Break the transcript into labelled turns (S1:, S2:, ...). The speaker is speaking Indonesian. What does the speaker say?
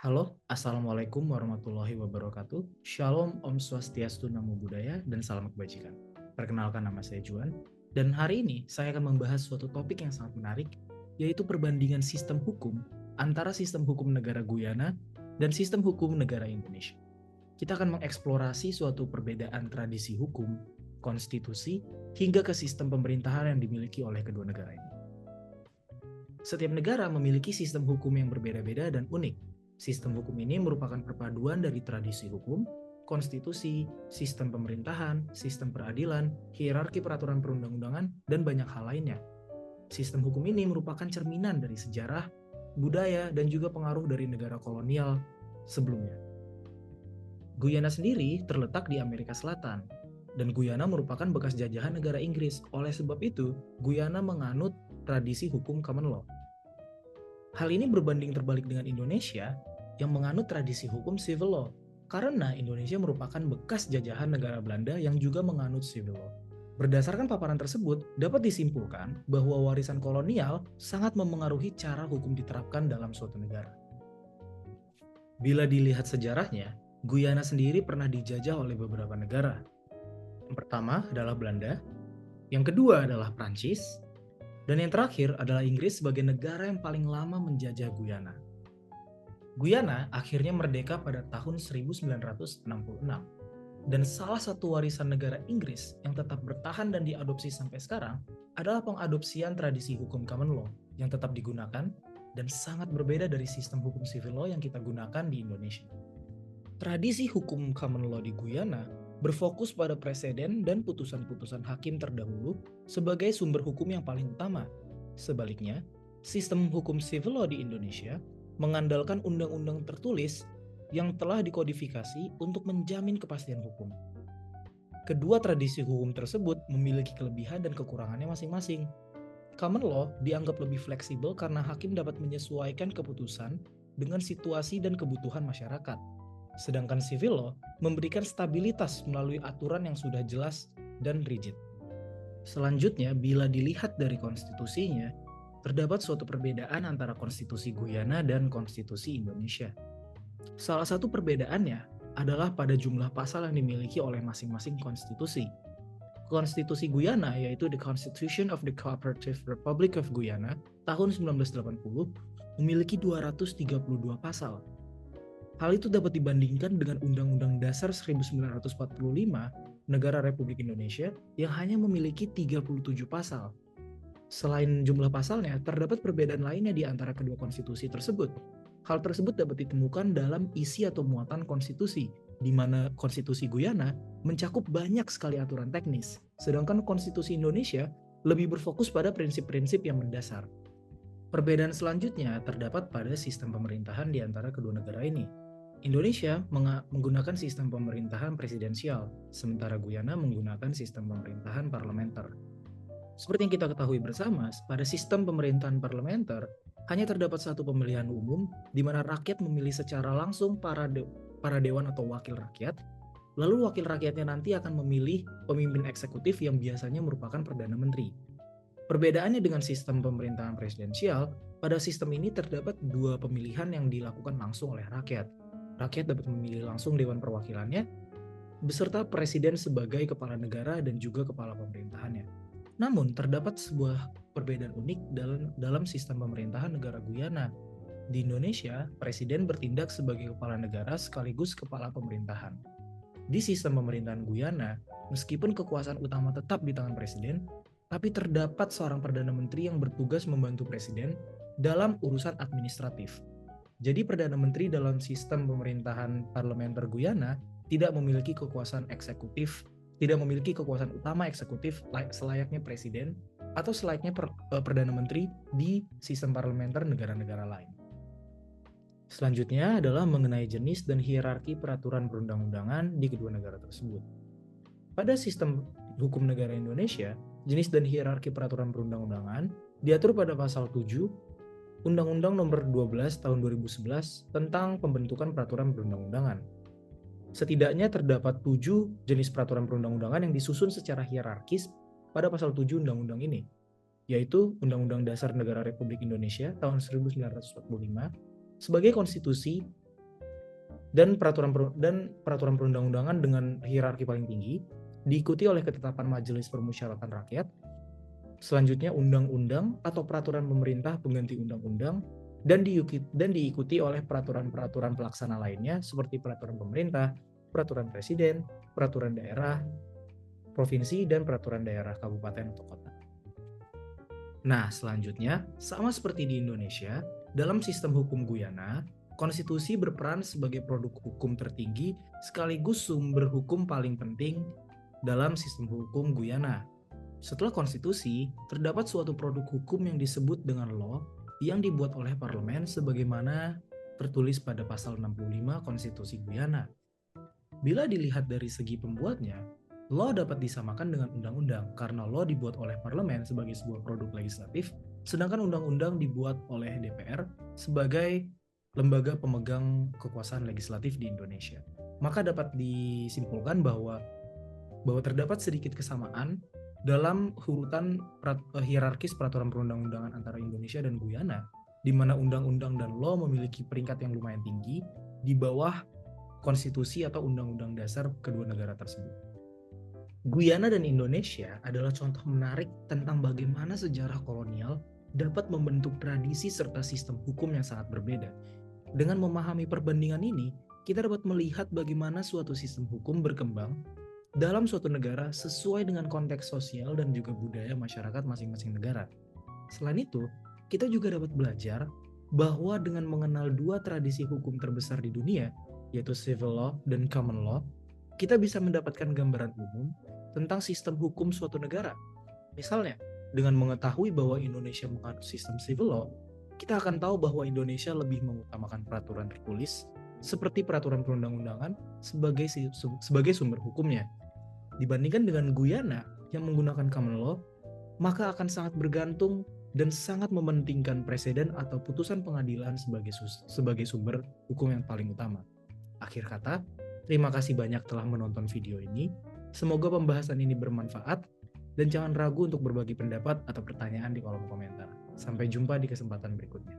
S1: Halo, Assalamualaikum warahmatullahi wabarakatuh. Shalom, Om Swastiastu, Namo Buddhaya, dan salam kebajikan. Perkenalkan, nama saya Juan, dan hari ini saya akan membahas suatu topik yang sangat menarik, yaitu perbandingan sistem hukum antara sistem hukum negara Guyana dan sistem hukum negara Indonesia. Kita akan mengeksplorasi suatu perbedaan tradisi hukum, konstitusi, hingga ke sistem pemerintahan yang dimiliki oleh kedua negara ini. Setiap negara memiliki sistem hukum yang berbeda-beda dan unik. Sistem hukum ini merupakan perpaduan dari tradisi hukum, konstitusi, sistem pemerintahan, sistem peradilan, hierarki peraturan perundang-undangan, dan banyak hal lainnya. Sistem hukum ini merupakan cerminan dari sejarah, budaya, dan juga pengaruh dari negara kolonial sebelumnya. Guyana sendiri terletak di Amerika Selatan, dan Guyana merupakan bekas jajahan negara Inggris. Oleh sebab itu, Guyana menganut tradisi hukum common law. Hal ini berbanding terbalik dengan Indonesia yang menganut tradisi hukum civil law, karena Indonesia merupakan bekas jajahan negara Belanda yang juga menganut civil law. Berdasarkan paparan tersebut, dapat disimpulkan bahwa warisan kolonial sangat memengaruhi cara hukum diterapkan dalam suatu negara. Bila dilihat sejarahnya, Guyana sendiri pernah dijajah oleh beberapa negara. Yang pertama adalah Belanda, yang kedua adalah Prancis, dan yang terakhir adalah Inggris sebagai negara yang paling lama menjajah Guyana. Guyana akhirnya merdeka pada tahun 1966, dan salah satu warisan negara Inggris yang tetap bertahan dan diadopsi sampai sekarang adalah pengadopsian tradisi hukum common law yang tetap digunakan dan sangat berbeda dari sistem hukum civil law yang kita gunakan di Indonesia. Tradisi hukum common law di Guyana berfokus pada preseden dan putusan-putusan hakim terdahulu sebagai sumber hukum yang paling utama. Sebaliknya, sistem hukum civil law di Indonesia mengandalkan undang-undang tertulis yang telah dikodifikasi untuk menjamin kepastian hukum. Kedua tradisi hukum tersebut memiliki kelebihan dan kekurangannya masing-masing. Common law dianggap lebih fleksibel karena hakim dapat menyesuaikan keputusan dengan situasi dan kebutuhan masyarakat. Sedangkan civil law memberikan stabilitas melalui aturan yang sudah jelas dan rigid. Selanjutnya, bila dilihat dari konstitusinya, terdapat suatu perbedaan antara konstitusi Guyana dan konstitusi Indonesia. Salah satu perbedaannya adalah pada jumlah pasal yang dimiliki oleh masing-masing konstitusi. Konstitusi Guyana, yaitu The Constitution of the Cooperative Republic of Guyana tahun 1980, memiliki 232 pasal. Hal itu dapat dibandingkan dengan Undang-Undang Dasar 1945 Negara Republik Indonesia yang hanya memiliki 37 pasal. Selain jumlah pasalnya, terdapat perbedaan lainnya di antara kedua konstitusi tersebut. Hal tersebut dapat ditemukan dalam isi atau muatan konstitusi, di mana konstitusi Guyana mencakup banyak sekali aturan teknis, sedangkan konstitusi Indonesia lebih berfokus pada prinsip-prinsip yang mendasar. Perbedaan selanjutnya terdapat pada sistem pemerintahan di antara kedua negara ini. Indonesia menggunakan sistem pemerintahan presidensial, sementara Guyana menggunakan sistem pemerintahan parlementer. Seperti yang kita ketahui bersama, pada sistem pemerintahan parlementer hanya terdapat satu pemilihan umum di mana rakyat memilih secara langsung para dewan atau wakil rakyat, lalu wakil rakyatnya nanti akan memilih pemimpin eksekutif yang biasanya merupakan Perdana Menteri. Perbedaannya dengan sistem pemerintahan presidensial, pada sistem ini terdapat dua pemilihan yang dilakukan langsung oleh rakyat. Rakyat dapat memilih langsung Dewan Perwakilannya, beserta Presiden sebagai kepala negara dan juga kepala pemerintahannya. Namun, terdapat sebuah perbedaan unik dalam sistem pemerintahan negara Guyana. Di Indonesia, Presiden bertindak sebagai kepala negara sekaligus kepala pemerintahan. Di sistem pemerintahan Guyana, meskipun kekuasaan utama tetap di tangan Presiden, tapi terdapat seorang Perdana Menteri yang bertugas membantu Presiden dalam urusan administratif. Jadi Perdana Menteri dalam sistem pemerintahan parlementer Guyana tidak memiliki kekuasaan eksekutif, tidak memiliki kekuasaan utama eksekutif selayaknya Presiden atau selayaknya Perdana Menteri di sistem parlementer negara-negara lain. Selanjutnya adalah mengenai jenis dan hierarki peraturan perundang-undangan di kedua negara tersebut. Pada sistem hukum negara Indonesia, jenis dan hierarki peraturan perundang-undangan diatur pada pasal 7 Undang-Undang Nomor 12 Tahun 2011 tentang pembentukan peraturan perundang-undangan. Setidaknya terdapat 7 jenis peraturan perundang-undangan yang disusun secara hierarkis pada pasal 7 Undang-Undang ini, yaitu Undang-Undang Dasar Negara Republik Indonesia tahun 1945 sebagai konstitusi dan peraturan perundang-undangan dengan hierarki paling tinggi, diikuti oleh ketetapan Majelis Permusyawaratan Rakyat. Selanjutnya undang-undang atau peraturan pemerintah pengganti undang-undang, dan diikuti oleh peraturan-peraturan pelaksana lainnya seperti peraturan pemerintah, peraturan presiden, peraturan daerah, provinsi, dan peraturan daerah kabupaten atau kota. Nah, selanjutnya, sama seperti di Indonesia, dalam sistem hukum Guyana, konstitusi berperan sebagai produk hukum tertinggi sekaligus sumber hukum paling penting dalam sistem hukum Guyana. Setelah konstitusi, terdapat suatu produk hukum yang disebut dengan law yang dibuat oleh parlemen sebagaimana tertulis pada pasal 65 Konstitusi Guyana. Bila dilihat dari segi pembuatnya, law dapat disamakan dengan undang-undang karena law dibuat oleh parlemen sebagai sebuah produk legislatif, sedangkan undang-undang dibuat oleh DPR sebagai lembaga pemegang kekuasaan legislatif di Indonesia. Maka dapat disimpulkan bahwa terdapat sedikit kesamaan dalam urutan hierarkis peraturan perundang-undangan antara Indonesia dan Guyana, di mana undang-undang dan law memiliki peringkat yang lumayan tinggi di bawah konstitusi atau undang-undang dasar kedua negara tersebut. Guyana dan Indonesia adalah contoh menarik tentang bagaimana sejarah kolonial dapat membentuk tradisi serta sistem hukum yang sangat berbeda. Dengan memahami perbandingan ini, kita dapat melihat bagaimana suatu sistem hukum berkembang dalam suatu negara sesuai dengan konteks sosial dan juga budaya masyarakat masing-masing negara. Selain itu, kita juga dapat belajar bahwa dengan mengenal dua tradisi hukum terbesar di dunia, yaitu civil law dan common law, kita bisa mendapatkan gambaran umum tentang sistem hukum suatu negara. Misalnya, dengan mengetahui bahwa Indonesia menganut sistem civil law, kita akan tahu bahwa Indonesia lebih mengutamakan peraturan tertulis seperti peraturan perundang-undangan sebagai sumber hukumnya. Dibandingkan dengan Guyana yang menggunakan common law, maka akan sangat bergantung dan sangat mementingkan presiden atau putusan pengadilan sebagai sumber hukum yang paling utama. Akhir kata, terima kasih banyak telah menonton video ini. Semoga pembahasan ini bermanfaat dan jangan ragu untuk berbagi pendapat atau pertanyaan di kolom komentar. Sampai jumpa di kesempatan berikutnya.